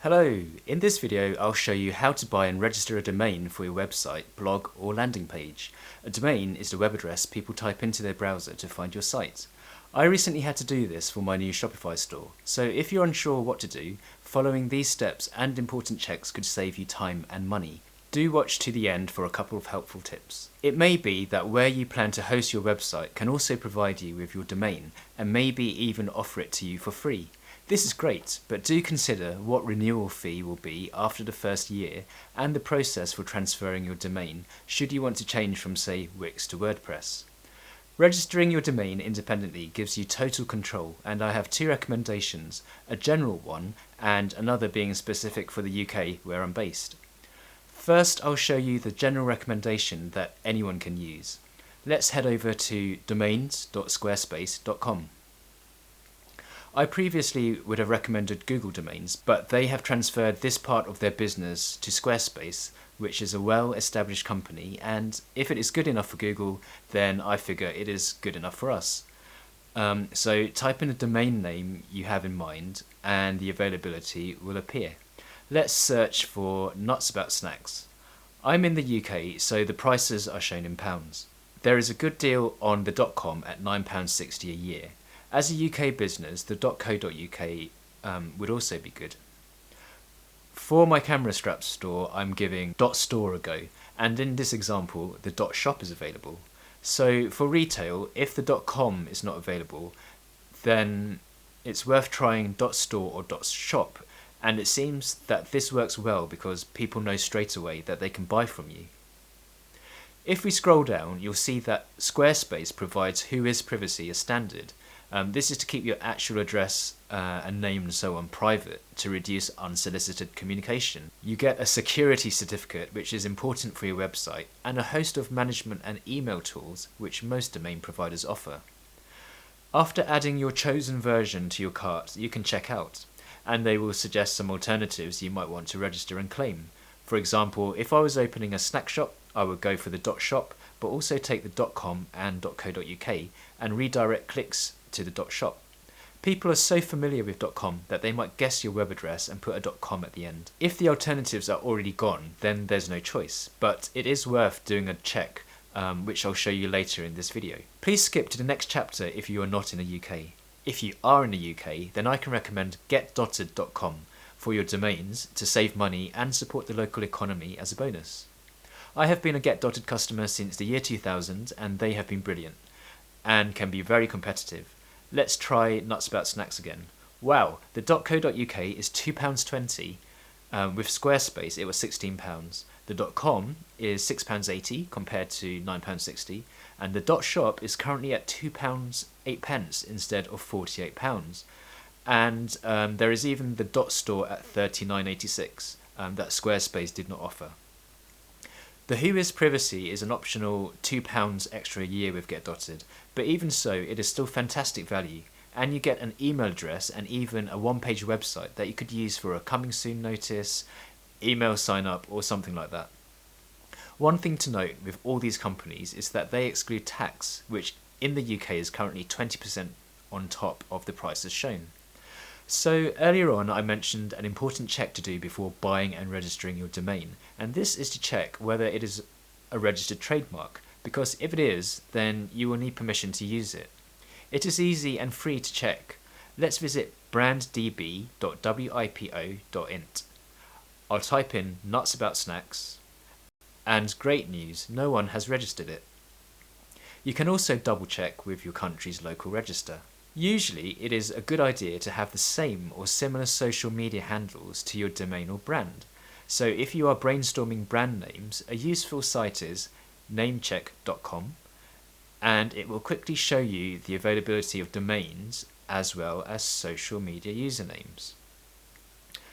Hello, in this video I'll show you how to buy and register a domain for your website, blog or landing page. A domain is the web address people type into their browser to find your site. I recently had to do this for my new Shopify store, so if you're unsure what to do, following these steps and important checks could save you time and money. Do watch to the end for a couple of helpful tips. It may be that where you plan to host your website can also provide you with your domain and maybe even offer it to you for free. This is great, but do consider what renewal fee will be after the first year and the process for transferring your domain should you want to change from, say, Wix to WordPress. Registering your domain independently gives you total control, and I have two recommendations, a general one and another being specific for the UK where I'm based. First, I'll show you the general recommendation that anyone can use. Let's head over to domains.squarespace.com. I previously would have recommended Google domains, but they have transferred this part of their business to Squarespace, which is a well-established company, and if it is good enough for Google, then I figure it is good enough for us. So type in a domain name you have in mind and the availability will appear. Let's search for Nuts About Snacks. I'm in the UK, so the prices are shown in pounds. There is a good deal on the .com at £9.60 a year. As a UK business, the .co.uk would also be good. For my camera strap store, I'm giving .store a go, and in this example, the .shop is available. So for retail, if the .com is not available, then it's worth trying .store or .shop, and it seems that this works well because people know straight away that they can buy from you. If we scroll down, you'll see that Squarespace provides Whois privacy as standard. This is to keep your actual address and name and so on private to reduce unsolicited communication. You get a security certificate, which is important for your website, and a host of management and email tools which most domain providers offer. After adding your chosen version to your cart, you can check out, and they will suggest some alternatives you might want to register and claim. For example, if I was opening a snack shop, I would go for the .shop, but also take the .com and .co.uk and redirect clicks to the .shop. People are so familiar with .com that they might guess your web address and put a .com at the end. If the alternatives are already gone, then there's no choice, but it is worth doing a check, which I'll show you later in this video. Please skip to the next chapter if you are not in the UK. If you are in the UK, then I can recommend getdotted.com for your domains to save money and support the local economy as a bonus. I have been a Get Dotted customer since the year 2000 and they have been brilliant and can be very competitive. Let's try Nuts About Snacks again. Wow, the .co.uk is £2.20. With Squarespace it was £16. The .com is £6.80 compared to £9.60, and the .shop is currently at £2.08 instead of £48. And there is even the .store at £39.86 that Squarespace did not offer. The Whois privacy is an optional £2 extra a year with Get Dotted, but even so, it is still fantastic value, and you get an email address and even a one-page website that you could use for a coming soon notice, email sign up, or something like that. One thing to note with all these companies is that they exclude tax, which in the UK is currently 20% on top of the prices shown. So earlier on I mentioned an important check to do before buying and registering your domain, and this is to check whether it is a registered trademark, because if it is, then you will need permission to use it. It is easy and free to check. Let's visit branddb.wipo.int. I'll type in Nuts About Snacks, and great news, no one has registered it. You can also double check with your country's local register. Usually, it is a good idea to have the same or similar social media handles to your domain or brand. So if you are brainstorming brand names, a useful site is namecheck.com, and it will quickly show you the availability of domains as well as social media usernames.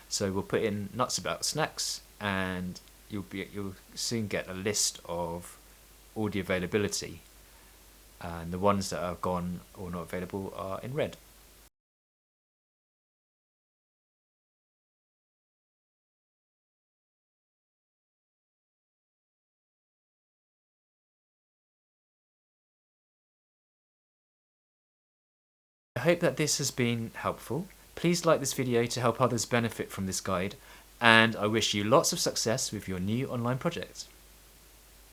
So we'll put in Nuts About Snacks, and you'll soon get a list of all the availability. And the ones that are gone or not available are in red. I hope that this has been helpful. Please like this video to help others benefit from this guide, and I wish you lots of success with your new online project.